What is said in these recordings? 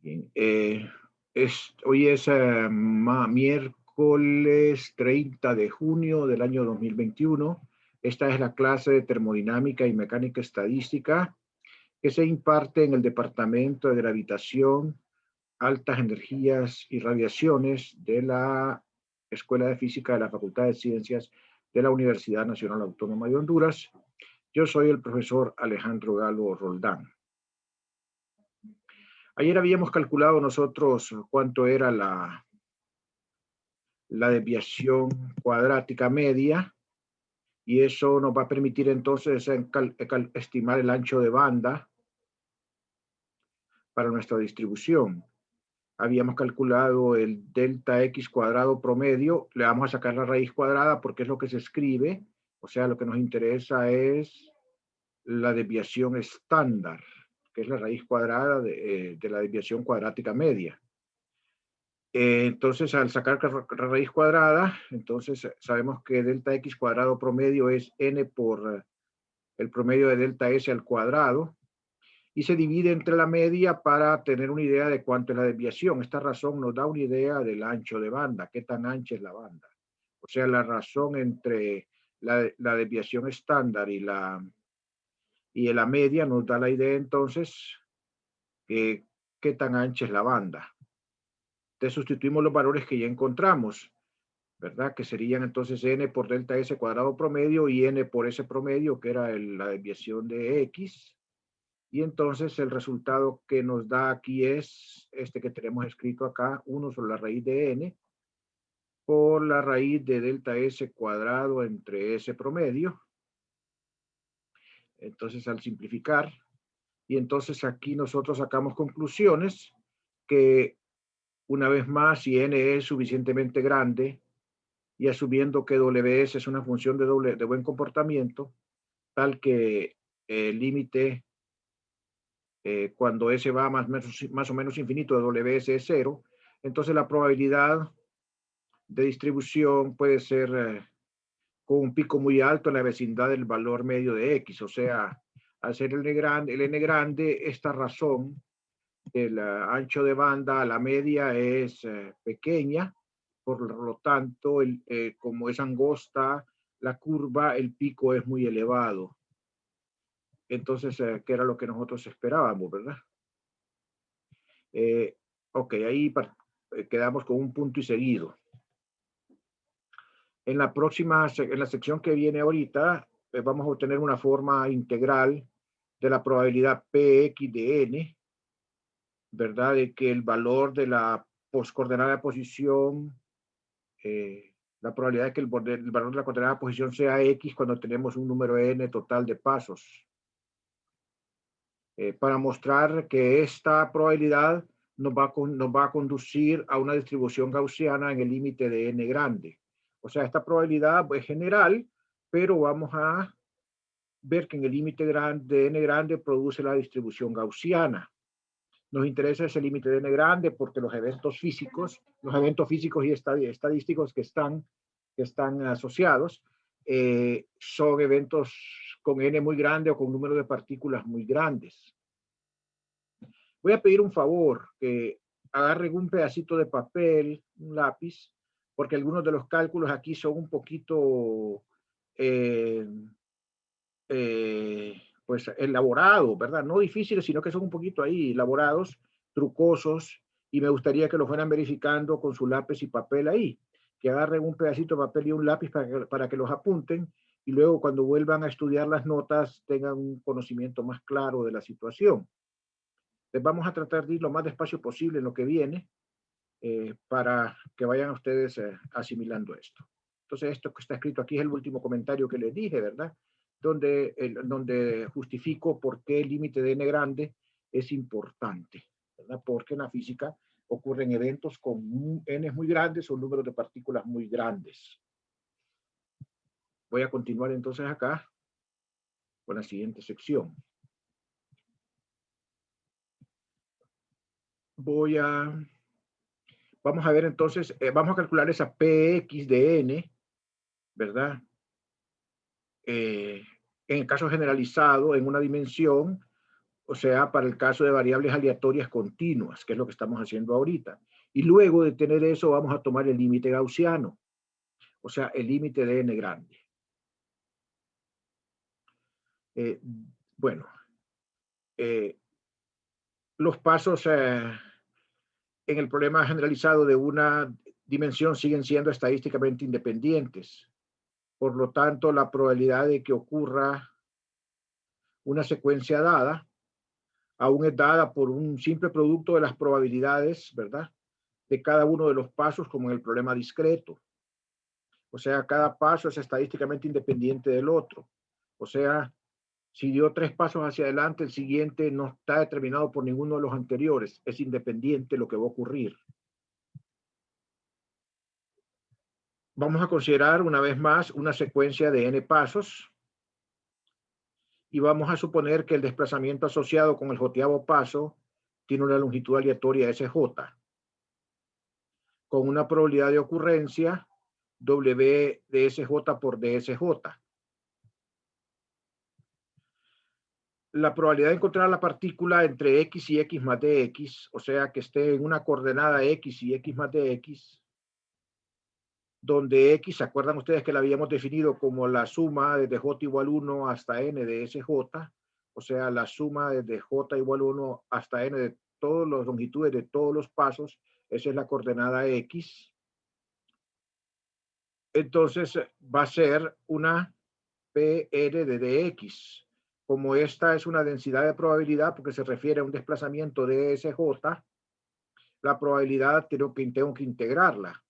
Bien, hoy es miércoles 30 de junio del año 2021. Esta es la clase de termodinámica y mecánica estadística que se imparte en el Departamento de Gravitación, Altas Energías y Radiaciones de la Escuela de Física de la Facultad de Ciencias de la Universidad Nacional Autónoma de Honduras. Yo soy el profesor Alejandro Galo Roldán. Ayer habíamos calculado nosotros cuánto era la desviación cuadrática media, y eso nos va a permitir entonces estimar el ancho de banda para nuestra distribución. Habíamos calculado el delta x cuadrado promedio, le vamos a sacar la raíz cuadrada porque es lo que se escribe, o sea, lo que nos interesa es la desviación estándar, que es la raíz cuadrada de la desviación cuadrática media. Entonces, al sacar raíz cuadrada, entonces sabemos que delta x cuadrado promedio es n por el promedio de delta s al cuadrado, y se divide entre la media para tener una idea de cuánto es la desviación. Esta razón nos da una idea del ancho de banda, qué tan ancha es la banda. O sea, la razón entre la desviación estándar y la media nos da la idea entonces que qué tan ancha es la banda. Entonces sustituimos los valores que ya encontramos, ¿verdad? Que serían entonces n por delta s cuadrado promedio y n por s promedio, que era la desviación de x. Y entonces el resultado que nos da aquí es este que tenemos escrito acá, 1 sobre la raíz de n por la raíz de delta s cuadrado entre s promedio. Entonces al simplificar, y entonces aquí nosotros sacamos conclusiones que, una vez más, si n es suficientemente grande, y asumiendo que WS es una función de buen comportamiento, tal que el límite cuando S va más o menos infinito de WS es 0, entonces la probabilidad de distribución puede ser con un pico muy alto en la vecindad del valor medio de X. O sea, al ser el n grande, esta razón del ancho de banda a la media es pequeña. Por lo tanto, como es angosta la curva, el pico es muy elevado. Entonces, ¿qué era lo que nosotros esperábamos, verdad? Ok, ahí quedamos con un punto y seguido. En la sección que viene ahorita, vamos a obtener una forma integral de la probabilidad Px de n, ¿verdad? De que el valor de la coordenada de posición, la probabilidad de que el valor de la coordenada de posición sea x cuando tenemos un número n total de pasos. Para mostrar que esta probabilidad nos va a conducir a una distribución gaussiana en el límite de n grande. O sea, esta probabilidad es general, pero vamos a ver que en el límite de n grande produce la distribución gaussiana. Nos interesa ese límite de n grande porque los eventos físicos y estadísticos que están asociados son eventos con n muy grande o con número de partículas muy grandes. Voy a pedir un favor, que agarren un pedacito de papel, un lápiz, porque algunos de los cálculos aquí son un poquito pues elaborados, ¿verdad? No difíciles, sino que son un poquito ahí elaborados, trucosos, y me gustaría que lo fueran verificando con su lápiz y papel ahí, que agarren un pedacito de papel y un lápiz para que los apunten, y luego cuando vuelvan a estudiar las notas tengan un conocimiento más claro de la situación. Les vamos a tratar de ir lo más despacio posible en lo que viene, para que vayan ustedes asimilando esto. Entonces, esto que está escrito aquí es el último comentario que les dije, ¿verdad? Donde justifico por qué el límite de n grande es importante, ¿verdad? Porque en la física ocurren eventos con n muy grandes o números de partículas muy grandes. Voy a continuar entonces acá con la siguiente sección. Vamos a ver entonces, vamos a calcular esa Px de n, ¿verdad? En el caso generalizado, en una dimensión O sea, para el caso de variables aleatorias continuas, que es lo que estamos haciendo ahorita. Y luego de tener eso, vamos a tomar el límite gaussiano, o sea, el límite de n grande. Eh, bueno, los pasos en el problema generalizado de una dimensión siguen siendo estadísticamente independientes. Por lo tanto, la probabilidad de que ocurra una secuencia dada aún es dada por un simple producto de las probabilidades, ¿verdad?, de cada uno de los pasos, como en el problema discreto. O sea, cada paso es estadísticamente independiente del otro. O sea, si dio 3 pasos hacia adelante, el siguiente no está determinado por ninguno de los anteriores. Es independiente lo que va a ocurrir. Vamos a considerar una vez más una secuencia de n pasos y vamos a suponer que el desplazamiento asociado con el j-avo paso tiene una longitud aleatoria SJ con una probabilidad de ocurrencia W de SJ por DSJ. La probabilidad de encontrar la partícula entre X y X más DX, o sea, que esté en una coordenada X y X más DX, donde X, ¿se acuerdan ustedes que la habíamos definido como la suma desde J igual 1 hasta N de SJ? O sea, la suma desde J igual 1 hasta N de todas las longitudes de todos los pasos, esa es la coordenada X. Entonces va a ser una PR de DX. Como esta es una densidad de probabilidad porque se refiere a un desplazamiento de SJ, la probabilidad tengo que integrarla.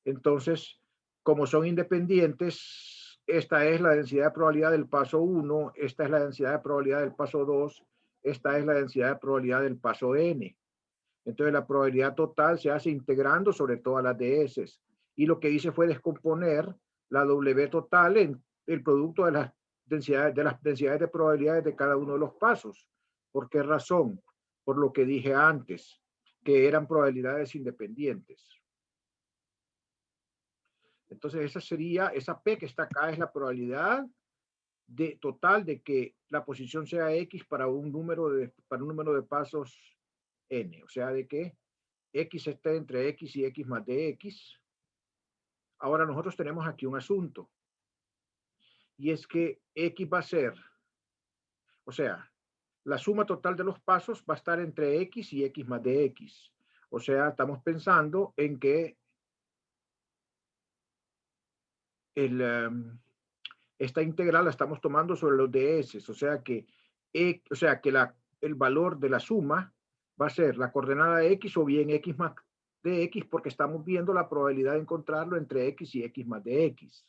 Entonces, como son independientes, esta es la densidad de probabilidad del paso 1, esta es la densidad de probabilidad del paso 2, esta es la densidad de probabilidad del paso n. Entonces, la probabilidad total se hace integrando sobre todas las DS. Y lo que hice fue descomponer la W total en el producto de las densidades de probabilidades de cada uno de los pasos. ¿Por qué razón? Por lo que dije antes, que eran probabilidades independientes. Entonces, esa P que está acá es la probabilidad total de que la posición sea X para un número de pasos N. O sea, de que X esté entre X y X más DX. Ahora nosotros tenemos aquí un asunto. Y es que X va a ser, o sea, la suma total de los pasos va a estar entre X y X más DX. O sea, estamos pensando en que esta integral la estamos tomando sobre los DS. O sea que, el valor de la suma va a ser la coordenada X o bien X más DX porque estamos viendo la probabilidad de encontrarlo entre X y X más DX.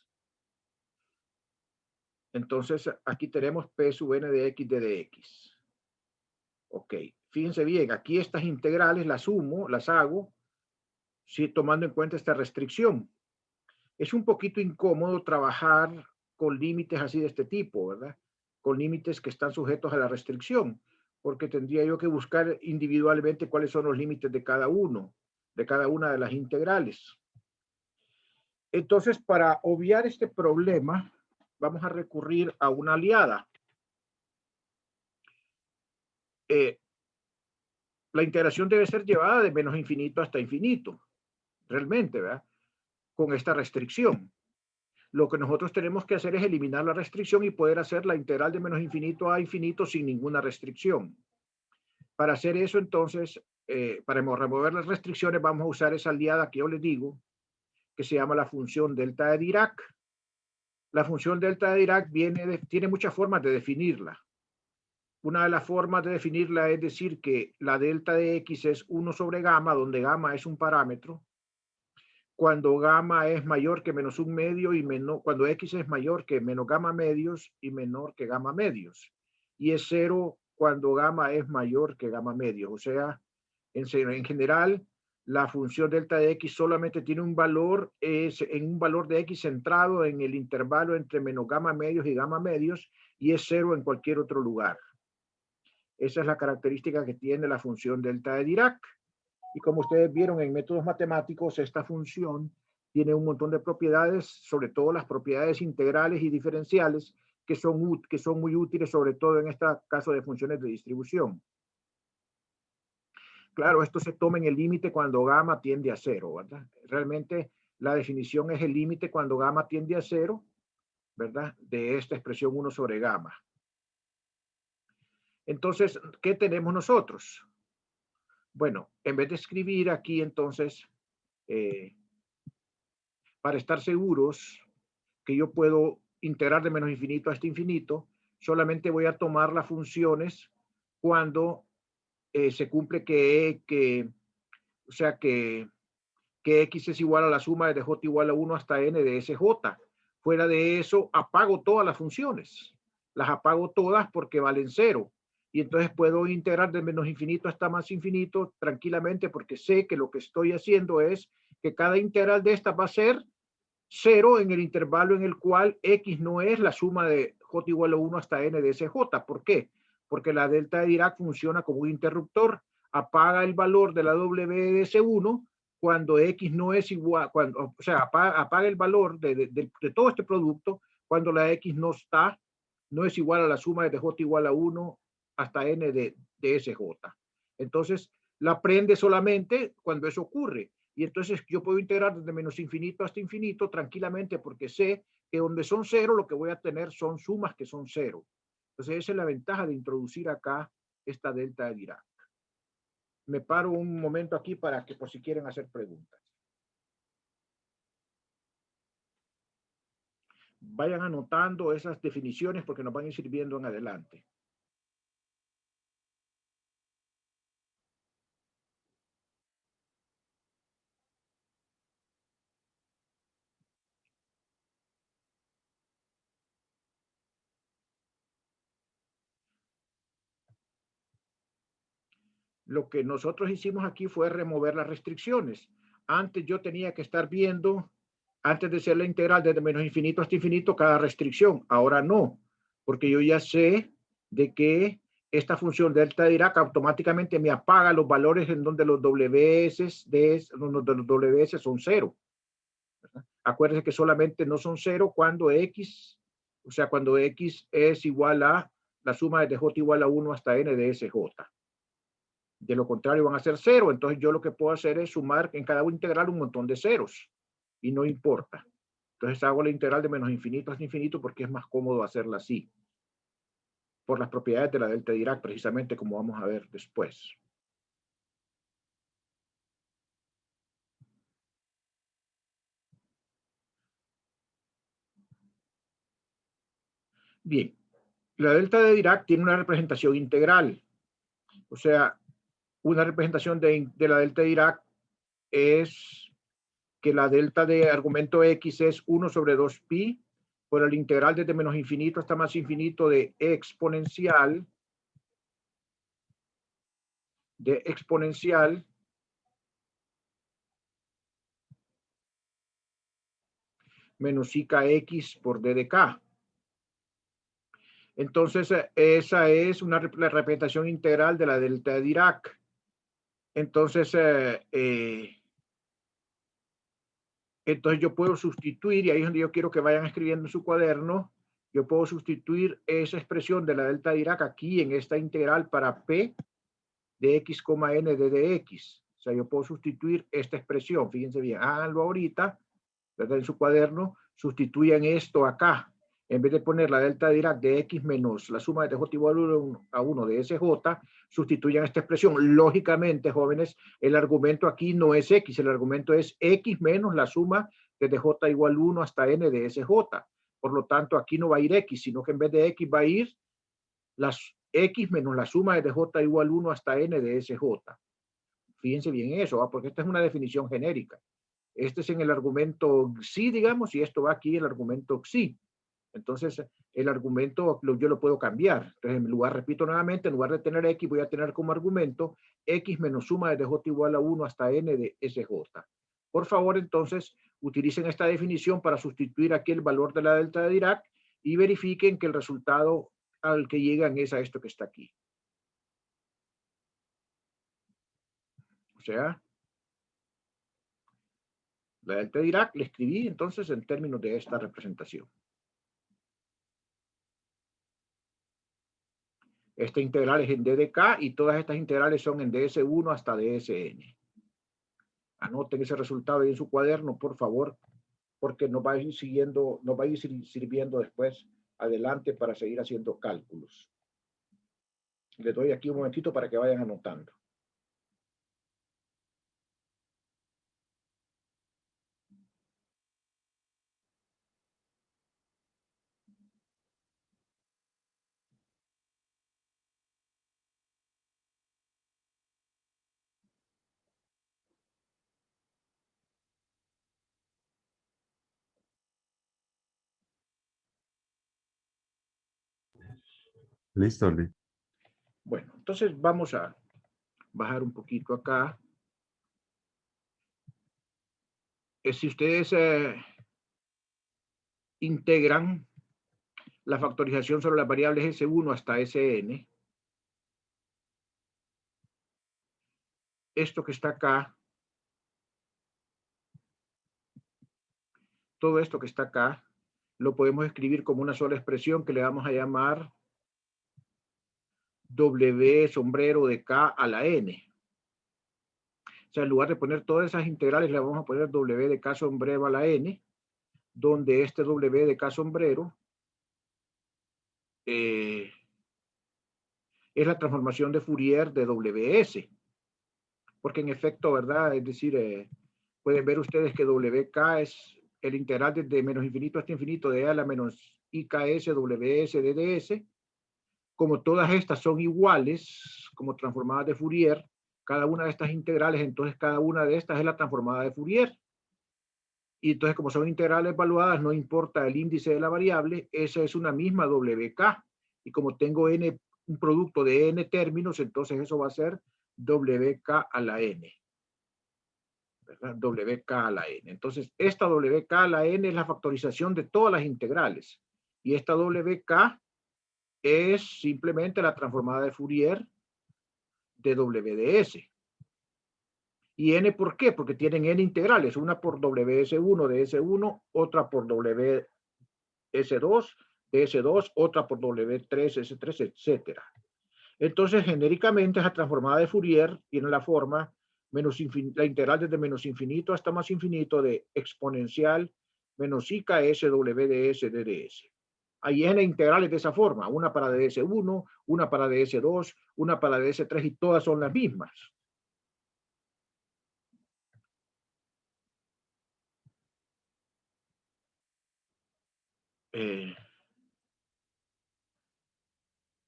Entonces, aquí tenemos P sub n de X de dx. Ok, fíjense bien, aquí estas integrales las sumo, las hago, sí, tomando en cuenta esta restricción. Es un poquito incómodo trabajar con límites así de este tipo, ¿verdad? Con límites que están sujetos a la restricción, porque tendría yo que buscar individualmente cuáles son los límites de cada uno, de cada una de las integrales. Entonces, para obviar este problema, vamos a recurrir a una aliada. La integración debe ser llevada de menos infinito hasta infinito, realmente, ¿verdad? Con esta restricción. Lo que nosotros tenemos que hacer es eliminar la restricción y poder hacer la integral de menos infinito a infinito sin ninguna restricción. Para hacer eso, entonces, para remover las restricciones, vamos a usar esa aliada que yo les digo, que se llama la función delta de Dirac. La función delta de Dirac tiene muchas formas de definirla. Una de las formas de definirla es decir que la delta de X es 1 sobre gamma, donde gamma es un parámetro. Cuando gamma es mayor que menos un medio y cuando X es mayor que menos gamma medios y menor que gamma medios. Y es 0 cuando gamma es mayor que gamma medios. O sea, en general, la función delta de X solamente tiene un valor, en un valor de X centrado en el intervalo entre menos gamma medios y gamma medios y es 0 en cualquier otro lugar. Esa es la característica que tiene la función delta de Dirac. Y como ustedes vieron en métodos matemáticos, esta función tiene un montón de propiedades, sobre todo las propiedades integrales y diferenciales, que son muy útiles, sobre todo en este caso de funciones de distribución. Claro, esto se toma en el límite cuando gamma tiende a cero, ¿verdad? Realmente la definición es el límite cuando gamma tiende a cero, ¿verdad? De esta expresión 1 sobre gamma. Entonces, ¿qué tenemos nosotros? Bueno, en vez de escribir aquí, entonces, para estar seguros que yo puedo integrar de menos infinito a este infinito, solamente voy a tomar las funciones cuando se cumple o sea, que x es igual a la suma de j igual a 1 hasta n de sj. Fuera de eso, apago todas las funciones. Las apago todas porque valen cero. Y entonces puedo integrar de menos infinito hasta más infinito tranquilamente porque sé que lo que estoy haciendo es que cada integral de esta va a ser cero en el intervalo en el cual x no es la suma de j igual a 1 hasta n de sj. ¿Por qué? Porque la delta de Dirac funciona como un interruptor. Apaga el valor de la w de S1 cuando x no es igual, o sea, apaga el valor de todo este producto cuando la x no es igual a la suma de j igual a 1 hasta n de sj. Entonces, la prende solamente cuando eso ocurre. Y entonces yo puedo integrar desde menos infinito hasta infinito tranquilamente porque sé que donde son cero lo que voy a tener son sumas que son cero. Entonces esa es la ventaja de introducir acá esta delta de Dirac. Me paro un momento aquí para que por si quieren hacer preguntas. Vayan anotando esas definiciones porque nos van a ir sirviendo en adelante. Lo que nosotros hicimos aquí fue remover las restricciones. Antes yo tenía que estar viendo, antes de ser la integral desde menos infinito hasta infinito, cada restricción. Ahora no, porque yo ya sé de que esta función delta de Dirac automáticamente me apaga los valores en donde los WS son cero. Acuérdense que solamente no son cero cuando x, o sea, cuando x es igual a la suma de j igual a 1 hasta n de sj. De lo contrario van a ser cero. Entonces yo lo que puedo hacer es sumar en cada integral un montón de ceros. Y no importa. Entonces hago la integral de menos infinito hasta infinito porque es más cómodo hacerla así. Por las propiedades de la delta de Dirac, precisamente como vamos a ver después. Bien. La delta de Dirac tiene una representación integral. O sea, una representación de la delta de Dirac es que la delta de argumento x es 1 sobre 2pi por el integral desde menos infinito hasta más infinito de exponencial menos ikx por d de k. Entonces, esa es la representación integral de la delta de Dirac. Entonces, entonces yo puedo sustituir, y ahí es donde yo quiero que vayan escribiendo en su cuaderno, yo puedo sustituir esa expresión de la delta de Dirac aquí en esta integral para p de x, n de dx. O sea, yo puedo sustituir esta expresión. Fíjense bien, háganlo ahorita, ¿verdad? En su cuaderno, sustituyan esto acá. En vez de poner la delta de Dirac de x menos la suma de j igual a 1 de sj, sustituyan esta expresión. Lógicamente, jóvenes, el argumento aquí no es x, el argumento es x menos la suma de j igual a 1 hasta n de sj. Por lo tanto, aquí no va a ir x, sino que en vez de x va a ir las x menos la suma de j igual a 1 hasta n de sj. Fíjense bien eso, ¿va? Porque esta es una definición genérica. Este es en el argumento xi, digamos, y esto va aquí en el argumento xi. Entonces, el argumento yo lo puedo cambiar. Entonces, en lugar, repito nuevamente, en lugar de tener x, voy a tener como argumento x menos suma de j igual a 1 hasta n de sj. Por favor, entonces, utilicen esta definición para sustituir aquí el valor de la delta de Dirac y verifiquen que el resultado al que llegan es a esto que está aquí. O sea, la delta de Dirac le escribí entonces en términos de esta representación. Esta integral es en d de k y todas estas integrales son en ds1 hasta dsn. Anoten ese resultado ahí en su cuaderno, por favor, porque nos va a ir siguiendo, nos va a ir sirviendo después adelante para seguir haciendo cálculos. Les doy aquí un momentito para que vayan anotando. Listo, Lee. Bueno, entonces vamos a bajar un poquito acá. Si ustedes integran la factorización sobre las variables S1 hasta Sn, esto que está acá, todo esto que está acá, lo podemos escribir como una sola expresión que le vamos a llamar W sombrero de K a la N. O sea, en lugar de poner todas esas integrales, le vamos a poner W de K sombrero a la N, donde este W de K sombrero es la transformación de Fourier de WS. Porque en efecto, ¿verdad? Es decir, pueden ver ustedes que WK es el integral desde menos infinito hasta infinito de a la menos IKS WS de ds. Como todas estas son iguales, como transformadas de Fourier, cada una de estas integrales, entonces cada una de estas es la transformada de Fourier. Y entonces como son integrales evaluadas, no importa el índice de la variable, esa es una misma WK. Y como tengo n, un producto de n términos, entonces eso va a ser WK a la n. ¿Verdad? WK a la n. Entonces, esta WK a la n es la factorización de todas las integrales. Y esta WK es simplemente la transformada de Fourier de WDS. ¿Y n por qué? Porque tienen n integrales, una por WS1 de S1, otra por WS2 de S2, otra por W3, S3, etc. Entonces, genéricamente, esa transformada de Fourier tiene la forma la integral desde menos infinito hasta más infinito de exponencial menos IKS WDS DDS. Hay n integrales de esa forma, una para DS1, una para DS2, una para DS3 y todas son las mismas.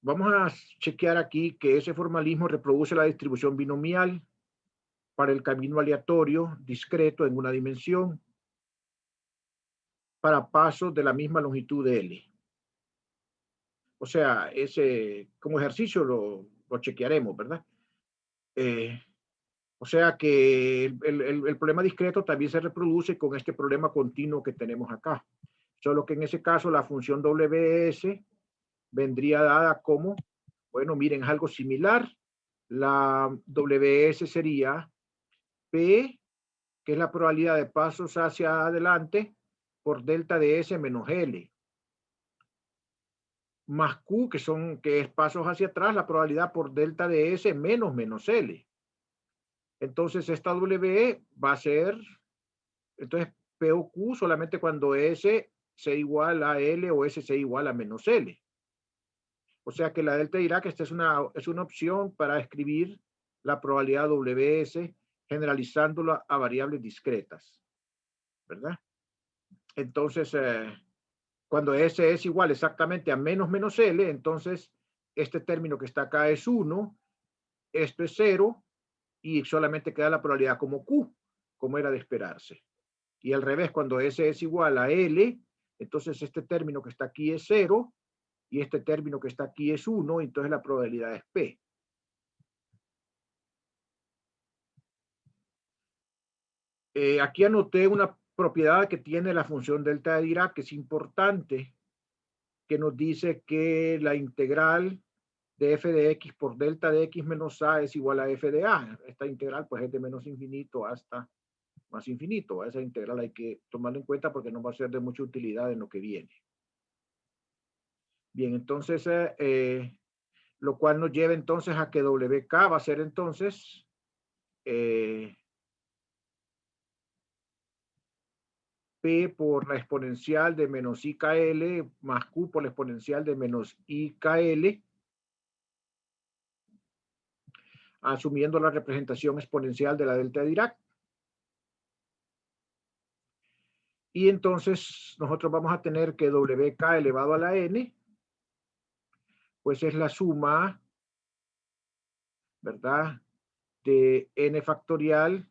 Vamos a chequear aquí que ese formalismo reproduce la distribución binomial para el camino aleatorio discreto en una dimensión para pasos de la misma longitud de L. O sea, ese como ejercicio lo chequearemos, ¿verdad? O sea que el problema discreto también se reproduce con este problema continuo que tenemos acá. Solo que en ese caso la función WS vendría dada como, bueno, miren, es algo similar. La WS sería P, que es la probabilidad de pasos hacia adelante, por delta de S menos L. Más Q, que es pasos hacia atrás, la probabilidad por delta de S menos L. Entonces, esta W va a ser, entonces, P o Q solamente cuando S sea igual a L o S sea igual a menos L. O sea que la delta dirá que esta es una opción para escribir la probabilidad WS generalizándola a variables discretas, ¿verdad? Entonces, cuando S es igual exactamente a menos L, entonces este término que está acá es 1, esto es 0, y solamente queda la probabilidad como Q, como era de esperarse. Y al revés, cuando S es igual a L, entonces este término que está aquí es 0, y este término que está aquí es 1, entonces la probabilidad es P. Aquí anoté una propiedad que tiene la función delta de Dirac, que es importante, que nos dice que la integral de f de x por delta de x menos a es igual a f de a. Esta integral pues es de menos infinito hasta más infinito. Esa integral hay que tomarla en cuenta porque no va a ser de mucha utilidad en lo que viene. Bien, entonces lo cual nos lleva entonces a que WK va a ser entonces P por la exponencial de menos IKL más Q por la exponencial de menos IKL, asumiendo la representación exponencial de la delta de Dirac. Y entonces nosotros vamos a tener que WK elevado a la N, pues es la suma, ¿verdad?, de N factorial,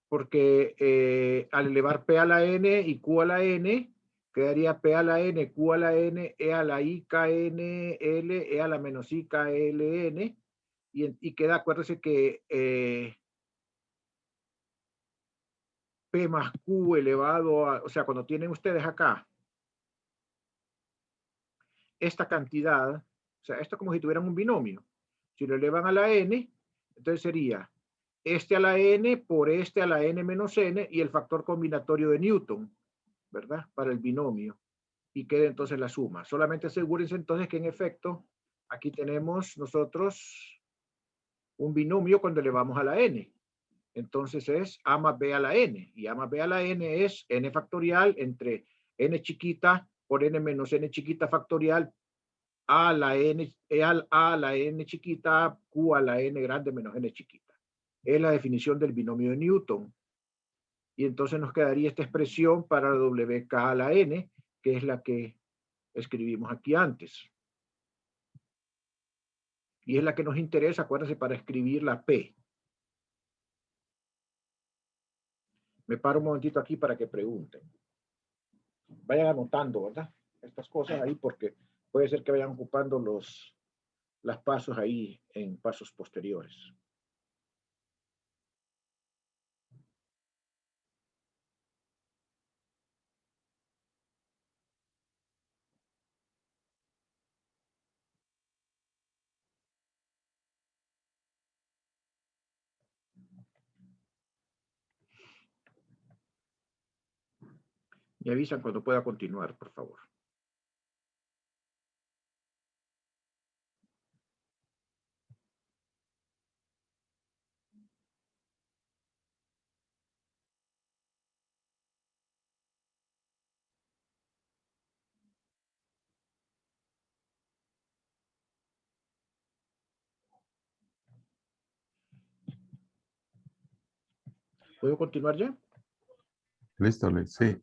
porque al elevar P a la N y Q a la N, quedaría P a la N, Q a la N, E a la I, K, N, L, E a la menos I, K, L, N, y queda, acuérdense que P más Q elevado a, o sea, cuando tienen ustedes acá esta cantidad, o sea, esto es como si tuvieran un binomio. Si lo elevan a la N, entonces sería este a la N por este a la N menos N y el factor combinatorio de Newton, ¿verdad? Para el binomio. Y queda entonces la suma. Solamente asegúrense entonces que en efecto aquí tenemos nosotros un binomio cuando elevamos a la N. Entonces es A más B a la N. Y A más B a la N es N factorial entre N chiquita por N menos N chiquita factorial a la N, a la N chiquita, Q a la N grande menos N chiquita. Es la definición del binomio de Newton. Y entonces nos quedaría esta expresión para la WK a la N, que es la que escribimos aquí antes. Y es la que nos interesa, acuérdense, para escribir la P. Me paro un momentito aquí para que pregunten. Vayan anotando, ¿verdad? Estas cosas ahí porque puede ser que vayan ocupando los pasos ahí en pasos posteriores. Me avisan cuando pueda continuar, por favor. ¿Puedo continuar ya? Listo, Luis, sí.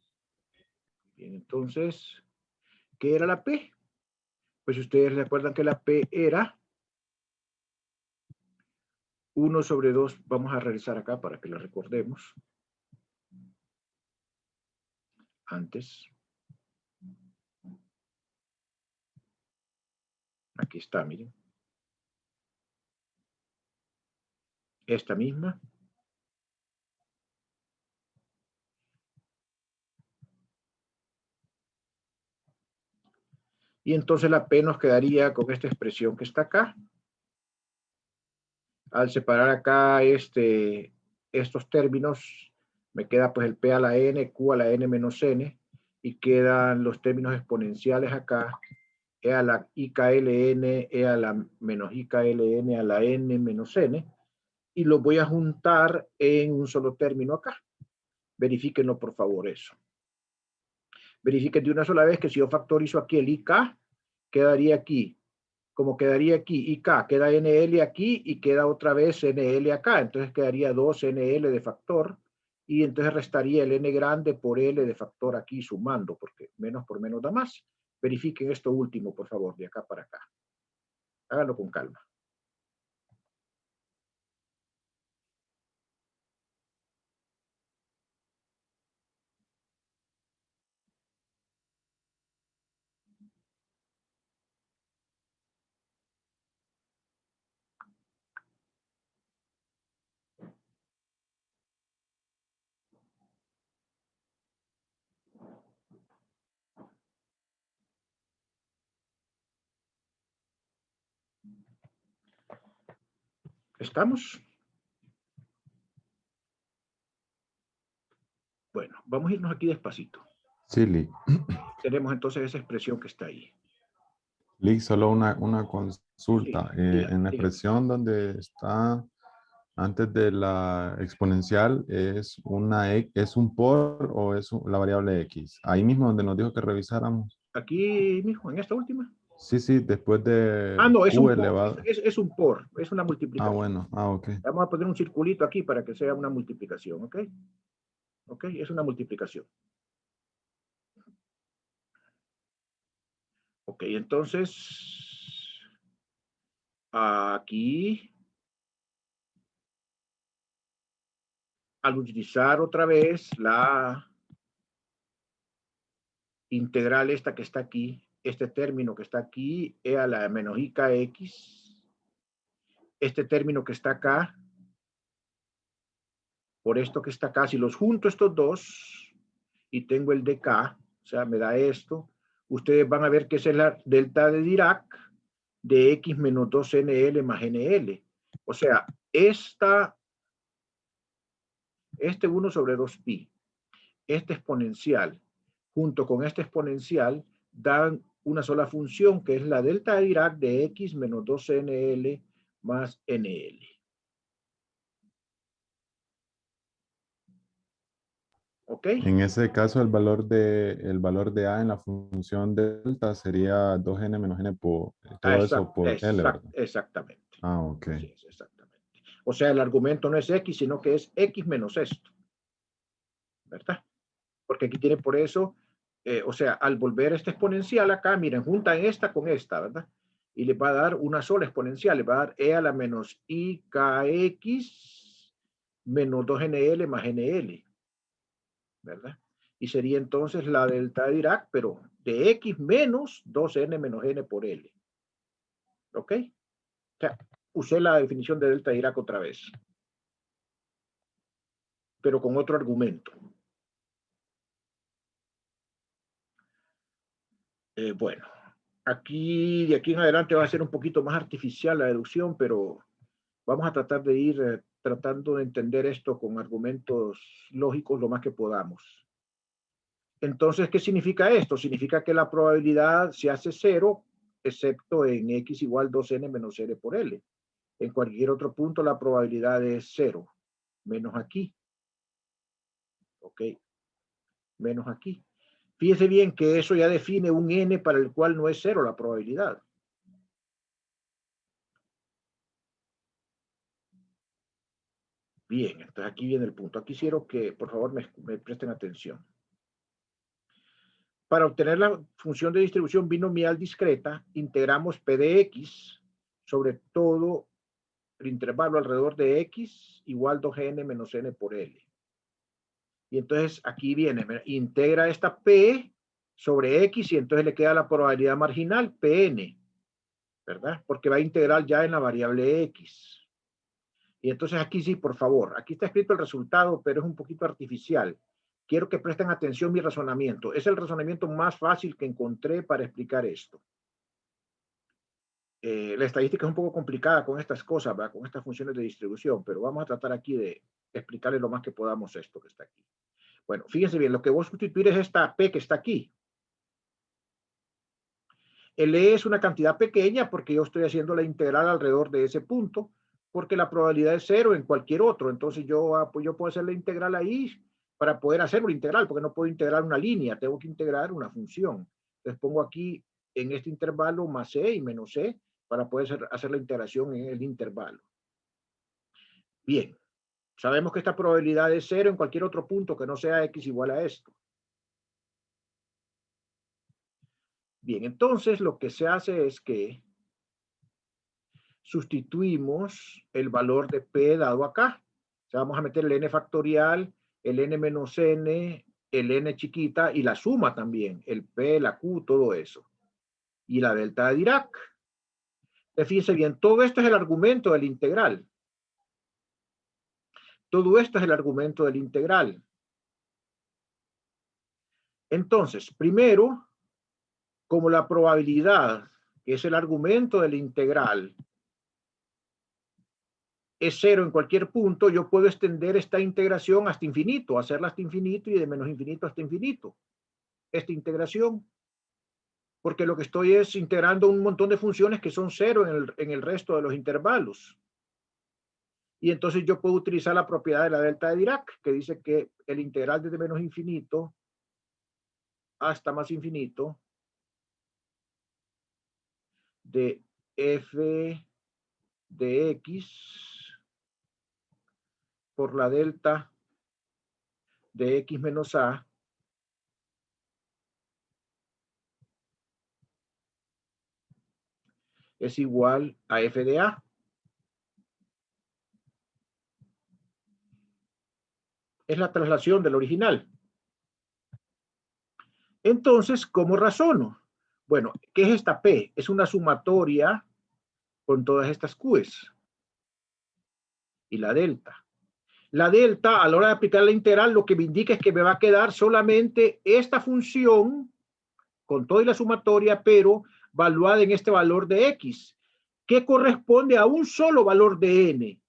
Bien, entonces, ¿qué era la P? Pues ustedes recuerdan que la P era 1 sobre 2. Vamos a realizar acá para que la recordemos. Antes. Aquí está, miren. Esta misma. Y entonces la P nos quedaría con esta expresión que está acá. Al separar acá estos términos, me queda pues el P a la N, Q a la N menos N, y quedan los términos exponenciales acá, E a la IKLN, E a la menos IKLN a la N menos N, y los voy a juntar en un solo término acá. Verifíquenlo por favor eso. Verifiquen de una sola vez que si yo factorizo aquí el IK, quedaría aquí. Como quedaría aquí IK, queda NL aquí y queda otra vez NL acá. Entonces quedaría 2 NL de factor y entonces restaría el N grande por L de factor aquí sumando, porque menos por menos da más. Verifiquen esto último, por favor, de acá para acá. Háganlo con calma. ¿Estamos? Bueno, vamos a irnos aquí despacito. Sí, Lee. Tenemos entonces esa expresión que está ahí. Lick, solo una Sí, consulta. En la diga. expresión donde está antes de la exponencial, ¿es es un por o es la variable x? Ahí mismo donde nos dijo que revisáramos. Aquí mismo, en esta última. Sí, sí, después Ah, de no, es q un por, elevado. es un por, es una Ah, multiplicación. bueno. Ah, ok. Vamos a poner un circulito aquí para que sea una multiplicación, ¿ok? ¿Ok? Es una multiplicación. Ok, entonces, aquí, al utilizar otra vez la integral esta que está aquí, este término que está aquí, e a la menos i kx, este término que está acá, por esto que está acá, si los junto estos dos y tengo el dk, o sea, me da esto, ustedes van a ver que esa es la delta de Dirac de x menos 2nl más nl. O sea, este 1 sobre 2pi, este exponencial, junto con este exponencial, dan una sola función, que es la delta de Dirac de x menos 2nl más nl. ¿Ok? En ese caso, el valor de a en la función delta sería 2n menos n por todo eso por L, ¿verdad? Exactamente. Ah, ok. Así es, exactamente. O sea, el argumento no es x, sino que es x menos esto, ¿verdad? Porque aquí tiene por eso, o sea, al volver este exponencial acá, miren, juntan esta con esta, ¿verdad? Y le va a dar una sola exponencial, le va a dar e a la menos i kx menos 2nl más nl, ¿verdad? Y sería entonces la delta de Dirac, pero de x menos 2n menos n por l. ¿Ok? O sea, usé la definición de delta de Dirac otra vez, pero con otro argumento. Bueno, aquí, de aquí en adelante va a ser un poquito más artificial la deducción, pero vamos a tratar de ir tratando de entender esto con argumentos lógicos lo más que podamos. Entonces, ¿qué significa esto? Significa que la probabilidad se hace cero, excepto en x igual 2n menos r por l. En cualquier otro punto la probabilidad es cero, menos aquí. ¿Ok? Menos aquí. Fíjese bien que eso ya define un n para el cual no es cero la probabilidad. Bien, entonces aquí viene el punto. Aquí quiero que por favor me presten atención. Para obtener la función de distribución binomial discreta, integramos p de x sobre todo el intervalo alrededor de x igual 2n menos n por l. Y entonces aquí viene, integra esta p sobre x y entonces le queda la probabilidad marginal pn, ¿verdad? Porque va a integrar ya en la variable x. Y entonces aquí sí, por favor, aquí está escrito el resultado, pero es un poquito artificial. Quiero que presten atención a mi razonamiento. Es el razonamiento más fácil que encontré para explicar esto. La estadística es un poco complicada con estas cosas, ¿verdad? Con estas funciones de distribución, pero vamos a tratar aquí de explicarle lo más que podamos esto que está aquí. Bueno, fíjense bien, lo que voy a sustituir es esta P que está aquí. El E es una cantidad pequeña porque yo estoy haciendo la integral alrededor de ese punto, porque la probabilidad es cero en cualquier otro. Entonces pues yo puedo hacer la integral ahí para poder hacer una integral, porque no puedo integrar una línea, tengo que integrar una función. Entonces pongo aquí en este intervalo más C y menos C para poder hacer la integración en el intervalo. Bien, sabemos que esta probabilidad es cero en cualquier otro punto que no sea X igual a esto. Bien, entonces lo que se hace es que sustituimos el valor de P dado acá. O sea, vamos a meter el n factorial, el n menos n, el n chiquita y la suma también, el P, la Q, todo eso. Y la delta de Dirac. Fíjense bien, todo esto es el argumento del integral. Todo esto es el argumento del integral. Entonces, primero, como la probabilidad, que es el argumento del integral, es cero en cualquier punto, yo puedo extender esta integración hasta infinito, hacerla hasta infinito y de menos infinito hasta infinito. Esta integración. porque lo que estoy es integrando un montón de funciones que son cero en el resto de los intervalos. Y entonces yo puedo utilizar la propiedad de la delta de Dirac, que dice que el integral desde menos infinito hasta más infinito de f de x por la delta de x menos a es igual a f de a. Es la traslación del original. Entonces, ¿cómo razono? Bueno, ¿qué es esta P? Es una sumatoria con todas estas Q's. Y la delta. La delta, a la hora de aplicar la integral, lo que me indica es que me va a quedar solamente esta función con toda la sumatoria, pero valuada en este valor de x, que corresponde a un solo valor de n.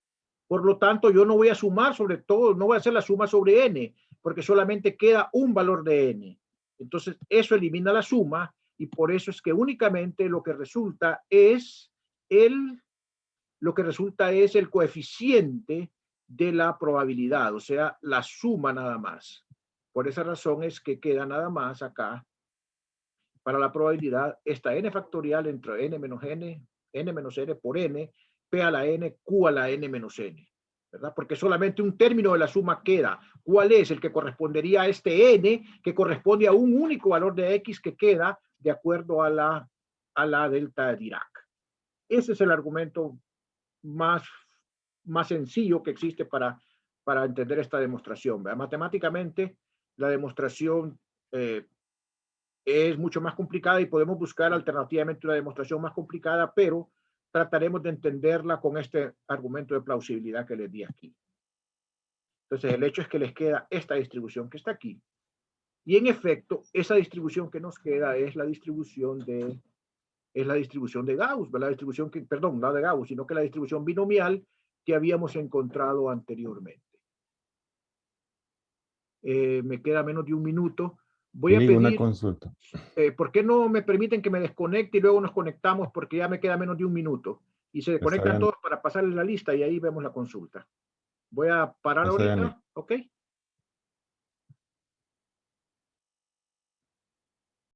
Por lo tanto, yo no voy a sumar sobre todo, no voy a hacer la suma sobre n, porque solamente queda un valor de n. Entonces, eso elimina la suma, y por eso es que únicamente lo que resulta es el coeficiente de la probabilidad, o sea, la suma nada más. Por esa razón es que queda nada más acá, para la probabilidad, esta n factorial entre n menos n por n, p a la n, q a la n menos n. ¿Verdad? Porque solamente un término de la suma queda. ¿Cuál es? El que correspondería a este n, que corresponde a un único valor de x que queda de acuerdo a la delta de Dirac. Ese es el argumento más sencillo que existe para entender esta demostración. ¿Verdad? Matemáticamente, la demostración es mucho más complicada y podemos buscar alternativamente una demostración más complicada, pero trataremos de entenderla con este argumento de plausibilidad que les di aquí. Entonces, el hecho es que les queda esta distribución que está aquí. Y en efecto, esa distribución que nos queda es la distribución de Gauss, la distribución que, perdón, no de Gauss, sino que la distribución binomial que habíamos encontrado anteriormente. Me queda menos de un minuto. Voy a pedir una consulta. ¿Por qué no me permiten que me desconecte y luego nos conectamos? Porque ya me queda menos de un minuto. Y se conectan todos para pasarles la lista y ahí vemos la consulta. Voy a parar ahorita. ¿Ok?